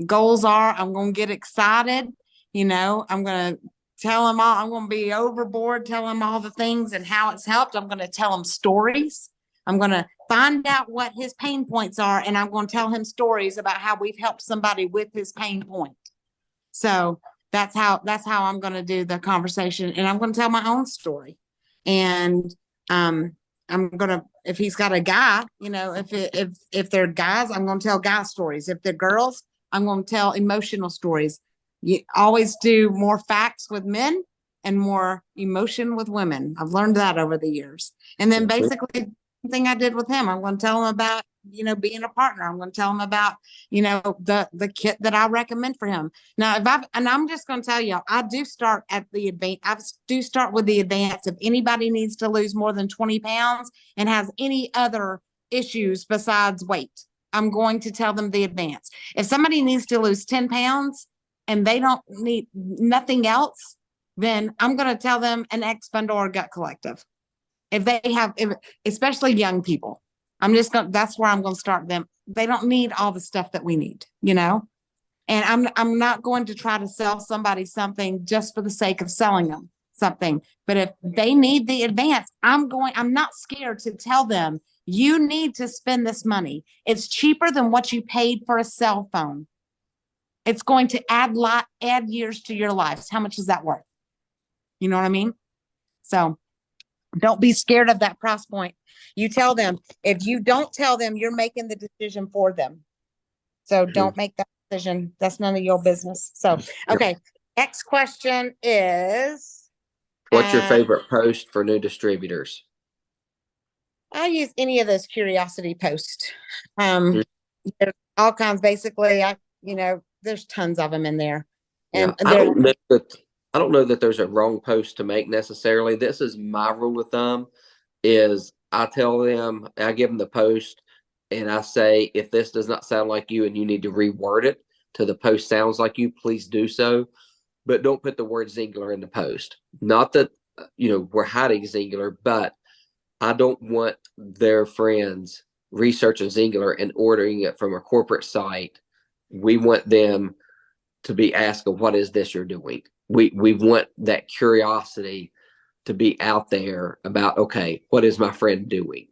goals are. I'm going to get excited. I'm going to tell him all. I'm going to be overboard, tell him all the things and how it's helped. I'm going to tell him stories. I'm going to find out what his pain points are, and I'm going to tell him stories about how we've helped somebody with his pain point. So that's how I'm going to do the conversation, and I'm going to tell my own story. And I'm going to, if he's got a guy, if they're guys, I'm going to tell guy stories. If they're girls, I'm going to tell emotional stories. You always do more facts with men and more emotion with women. I've learned that over the years. And then basically thing I did with him, I'm going to tell him about, being a partner. I'm going to tell him about, the kit that I recommend for him. Now, I'm just going to tell you, I do start at the advance. I do start with the advance. If anybody needs to lose more than 20 pounds and has any other issues besides weight, I'm going to tell them the advance. If somebody needs to lose 10 pounds and they don't need nothing else, then I'm going to tell them an X bundle or gut collective. If they have, especially young people, that's where I'm going to start them. They don't need all the stuff that we need, And I'm not going to try to sell somebody something just for the sake of selling them something. But if they need the advance, I'm not scared to tell them, you need to spend this money. It's cheaper than what you paid for a cell phone. It's going to add years to your lives. How much is that worth? You know what I mean? So don't be scared of that price point. You tell them. If you don't tell them, you're making the decision for them. So don't make that decision. That's none of your business. So, okay. Next question is, what's your favorite post for new distributors? I use any of those curiosity posts. Mhm. There's all kinds. Basically, there's tons of them in there. And I don't know that there's a wrong post to make necessarily. This is my rule with them is I tell them, I give them the post and I say, if this does not sound like you and you need to reword it to the post sounds like you, please do so. But don't put the word singular in the post. Not that, we're hiding singular, but I don't want their friends researching singular and ordering it from a corporate site. We want them to be asking, what is this you're doing? We want that curiosity to be out there about, okay, what is my friend doing?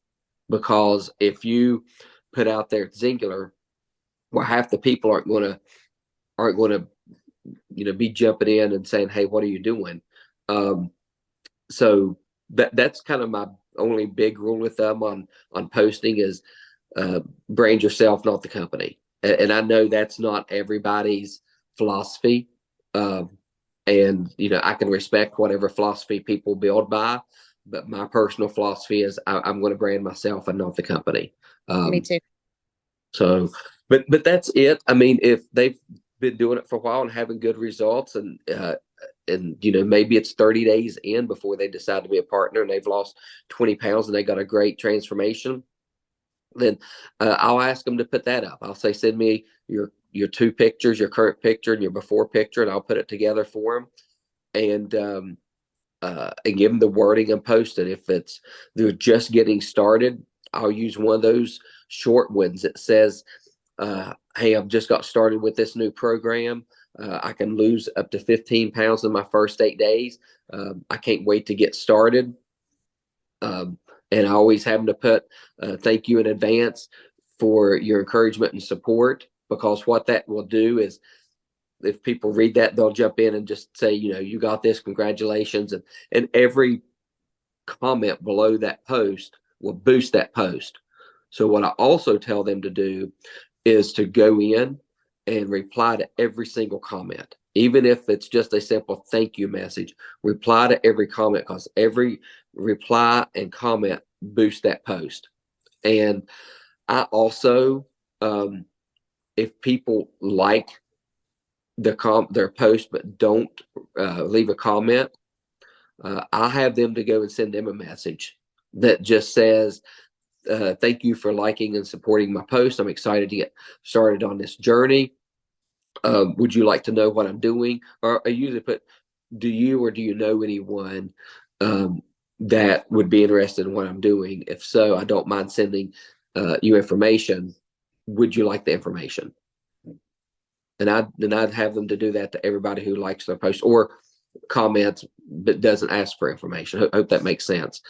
Because if you put out there singular, well, half the people aren't going to be jumping in and saying, hey, what are you doing? So that's kind of my only big rule with them on posting is brand yourself, not the company. And I know that's not everybody's philosophy. And I can respect whatever philosophy people build by, but my personal philosophy is I'm going to brand myself and not the company. Me too. So, but that's it. I mean, if they've been doing it for a while and having good results, and maybe it's 30 days in before they decide to be a partner, and they've lost 20 pounds and they got a great transformation, then I'll ask them to put that up. I'll say, send me your two pictures, your current picture and your before picture, and I'll put it together for them and give them the wording and post it. If they're just getting started, I'll use one of those short ones that says, hey, I've just got started with this new program. I can lose up to 15 pounds in my first 8 days. I can't wait to get started. And I always have them to put thank you in advance for your encouragement and support, because what that will do is if people read that, they'll jump in and just say, you got this, congratulations. And every comment below that post will boost that post. So what I also tell them to do is to go in and reply to every single comment. Even if it's just a simple thank you message, reply to every comment, because every reply and comment boosts that post. And I also, if people like their post but don't leave a comment, I have them to go and send them a message that just says, thank you for liking and supporting my post. I'm excited to get started on this journey. Would you like to know what I'm doing? Or I usually put, do you know anyone that would be interested in what I'm doing? If so, I don't mind sending you information. Would you like the information? And I'd have them to do that to everybody who likes their post or comments but doesn't ask for information. I hope that makes sense.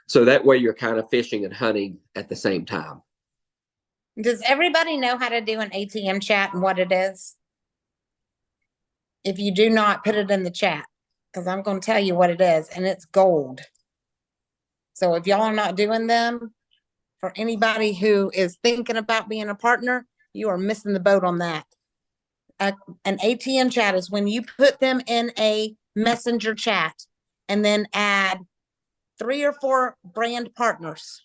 So that way you're kind of fishing and hunting at the same time. Does everybody know how to do an ATM chat and what it is? If you do not, put it in the chat, because I'm going to tell you what it is, and it's gold. So if y'all are not doing them, for anybody who is thinking about being a partner, you are missing the boat on that. An ATM chat is when you put them in a messenger chat and then add 3 or 4 brand partners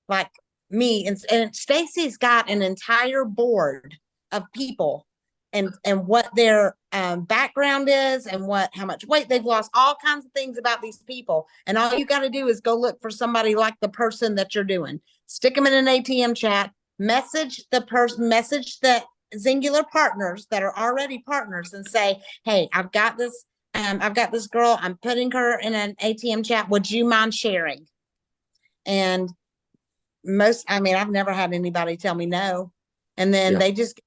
like me. And Stacy's got an entire board of people and what their background is and how much weight they've lost, all kinds of things about these people. And all you got to do is go look for somebody like the person that you're doing. Stick them in an ATM chat, message the singular partners that are already partners and say, hey, I've got this girl, I'm putting her in an ATM chat. Would you mind sharing? And I've never had anybody tell me no. And then they just,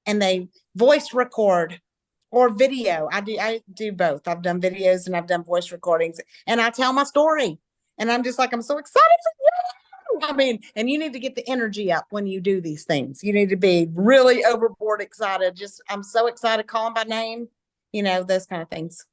and they voice record or video. I do both. I've done videos and I've done voice recordings, and I tell my story. And I'm just like, I'm so excited for you. I mean, and you need to get the energy up when you do these things. You need to be really overboard excited. Just, I'm so excited, call them by name, those kind of things.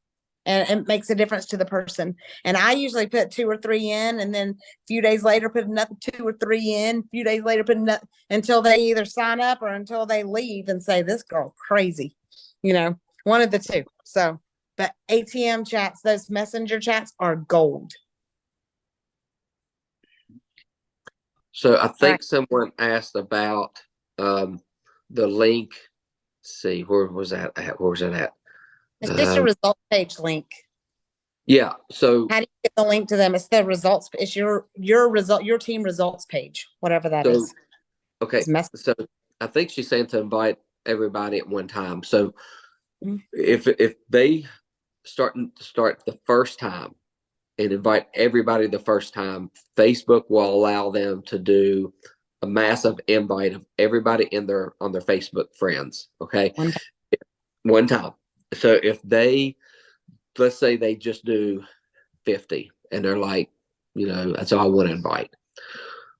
And it makes a difference to the person. And I usually put 2 or 3 in, and then a few days later, put another 2 or 3 in, a few days later, put another, until they either sign up or until they leave and say, this girl crazy, one of the two. So, but ATM chats, those messenger chats are gold. So I think someone asked about the link. Let's see, where was that at? Where was that at? It's just a results page link. Yeah. So how do you get the link to them? It's the results. It's your result, your team results page, whatever that is. Okay. So I think she's saying to invite everybody at one time. So if they start the first time and invite everybody the first time, Facebook will allow them to do a massive invite of everybody on their Facebook friends. Okay. One time. So if let's say they just do 50 and they're like, that's all I want to invite.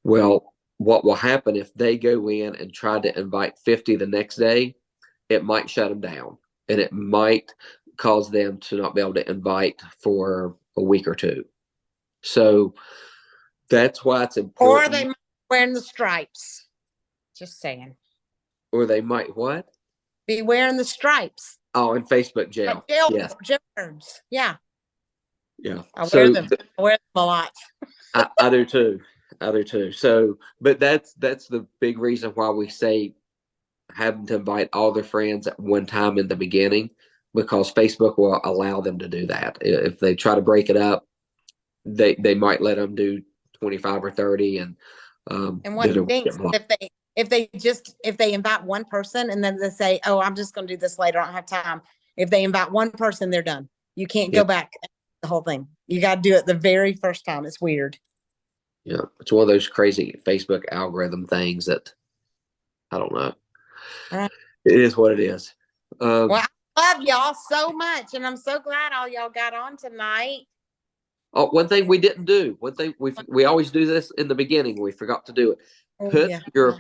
Well, what will happen if they go in and try to invite 50 the next day, it might shut them down, and it might cause them to not be able to invite for a week or two. So that's why it's important. Or they might be wearing the stripes. Just saying. Or they might what? Be wearing the stripes. Oh, in Facebook jail. Like jail birds. Yeah. Yeah. I wear them. I wear them a lot. I do too. I do too. So, but that's the big reason why we say having to invite all their friends at one time in the beginning, because Facebook will allow them to do that. If they try to break it up, they might let them do 25 or 30, and what thinks if they invite one person and then they say, oh, I'm just going to do this later, I don't have time. If they invite one person, they're done. You can't go back the whole thing. You got to do it the very first time. It's weird. Yeah, it's one of those crazy Facebook algorithm things that I don't know. It is what it is. Well, I love y'all so much, and I'm so glad all y'all got on tonight. Oh, one thing we didn't do. One thing we always do this in the beginning. We forgot to do it. Put your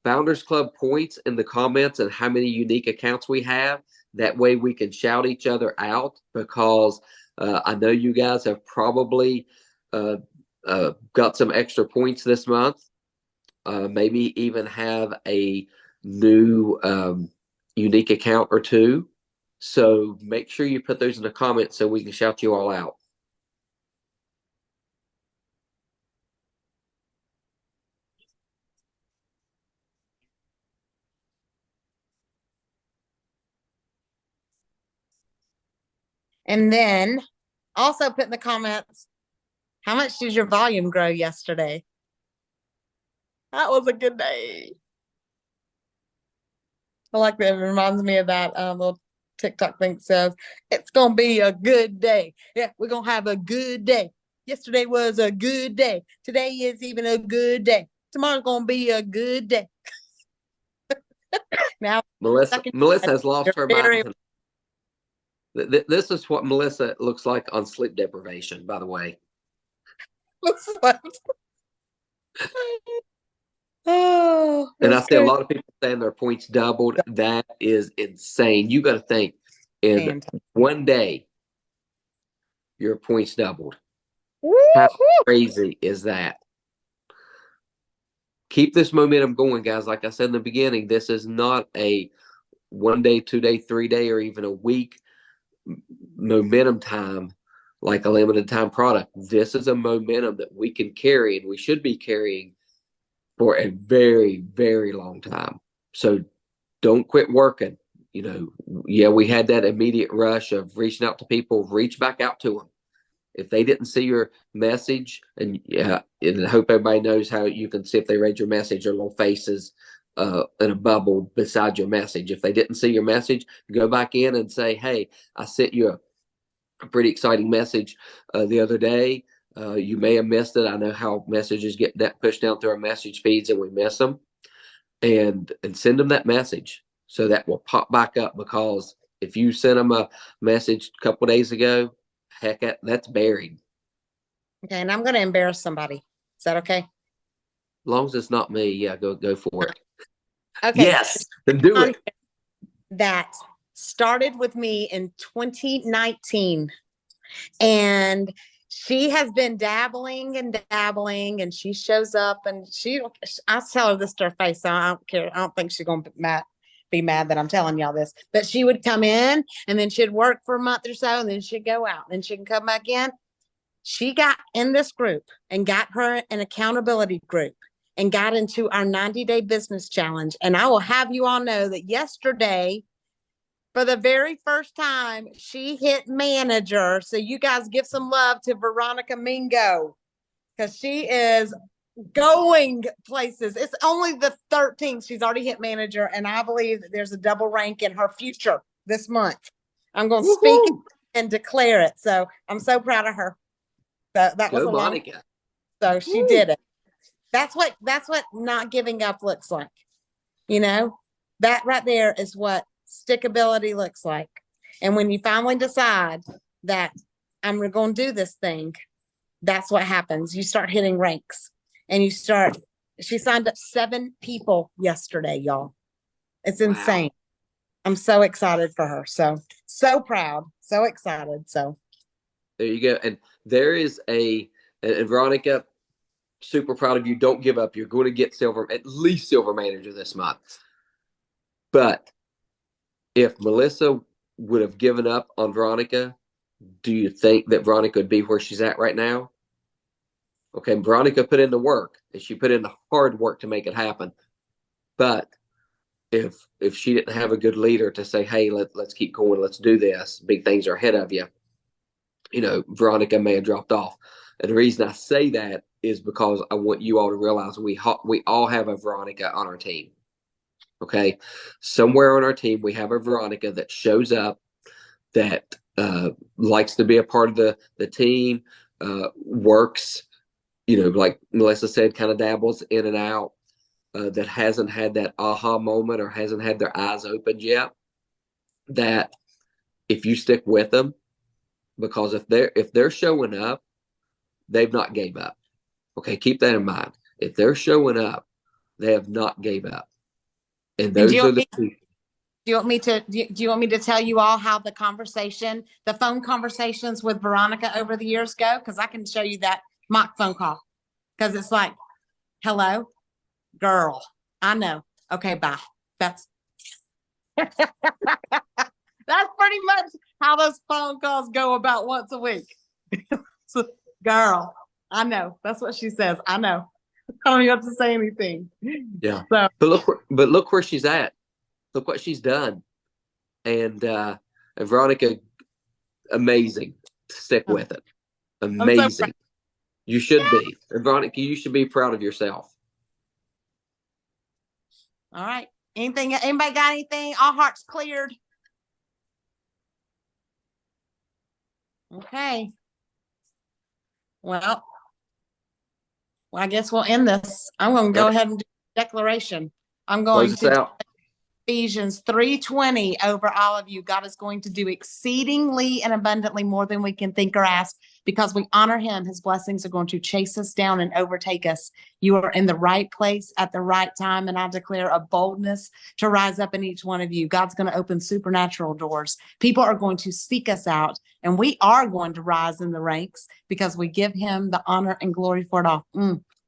Founders Club points in the comments and how many unique accounts we have. That way we can shout each other out, because I know you guys have probably got some extra points this month. Maybe even have a new unique account or two. So make sure you put those in the comments so we can shout you all out. And then also put in the comments, how much did your volume grow yesterday? That was a good day. I like that. It reminds me of that little TikTok thing that says, it's going to be a good day. Yeah, we're going to have a good day. Yesterday was a good day. Today is even a good day. Tomorrow's going to be a good day. Now, Melissa has lost her mind. This is what Melissa looks like on sleep deprivation, by the way. Oh, and I see a lot of people saying their points doubled. That is insane. You got to think, in one day, your points doubled. How crazy is that? Keep this momentum going, guys. Like I said in the beginning, this is not a 1 day, 2 day, 3 day, or even a week momentum time like a limited time product. This is a momentum that we can carry, and we should be carrying for a very, very long time. So don't quit working. We had that immediate rush of reaching out to people. Reach back out to them. If they didn't see your message, and I hope everybody knows how you can see if they read your message, their little faces in a bubble beside your message. If they didn't see your message, go back in and say, hey, I sent you a pretty exciting message the other day. You may have missed it. I know how messages get that pushed down through our message feeds and we miss them. And send them that message. So that will pop back up, because if you sent them a message a couple days ago, heck, that's buried. Okay, and I'm going to embarrass somebody. Is that okay? As long as it's not me, yeah, go for it. Okay. Yes, then do it. That started with me in 2019, and she has been dabbling and she shows up and I tell her this to her face, so I don't care. I don't think she's going to be mad that I'm telling y'all this, but she would come in and then she'd work for a month or so, and then she'd go out and she can come back in. She got in this group and got her an accountability group and got into our 90-day business challenge. And I will have you all know that yesterday, for the very first time, she hit manager. So you guys give some love to Veronica Mingo, because she is going places. It's only the 13th. She's already hit manager. And I believe that there's a double rank in her future this month. I'm going to speak and declare it. So I'm so proud of her. That was a long. So she did it. That's what not giving up looks like. You know, that right there is what stickability looks like. And when you finally decide that I'm going to do this thing, that's what happens. You start hitting ranks, and she signed up 7 people yesterday, y'all. It's insane. Wow. I'm so excited for her. So proud, so excited. So there you go. And there is and Veronica, super proud of you. Don't give up. You're going to get at least silver manager this month. But if Melissa would have given up on Veronica, do you think that Veronica would be where she's at right now? Okay, Veronica put in the work, and she put in the hard work to make it happen. But if she didn't have a good leader to say, hey, let's keep going, let's do this, big things are ahead of you, Veronica may have dropped off. And the reason I say that is because I want you all to realize we all have a Veronica on our team. Okay, somewhere on our team we have a Veronica that shows up, that likes to be a part of the team, works, like Melissa said, kind of dabbles in and out, that hasn't had that aha moment or hasn't had their eyes opened yet. That if you stick with them, because if they're showing up, they've not gave up. Okay, keep that in mind. If they're showing up, they have not gave up. And those are the people. Do you want me to tell you all how the phone conversations with Veronica over the years go? Because I can show you that mock phone call. Because it's like, hello, girl. I know. Okay, bye. That's pretty much how those phone calls go about once a week. So, girl, I know. That's what she says. I know. I don't even have to say anything. Yeah. So, but look where she's at. Look what she's done. And Veronica, amazing. Stick with it. Amazing. You should be. And Veronica, you should be proud of yourself. All right. Anybody got anything? All hearts cleared. Okay. Well, I guess we'll end this. I'm going to go ahead and do a declaration. I'm going to Ephesians 3:20 over all of you. God is going to do exceedingly and abundantly more than we can think or ask, because we honor him. His blessings are going to chase us down and overtake us. You are in the right place at the right time, and I declare a boldness to rise up in each one of you. God's going to open supernatural doors. People are going to seek us out, and we are going to rise in the ranks because we give him the honor and glory for it all.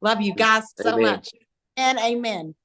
Love you guys so much. And amen.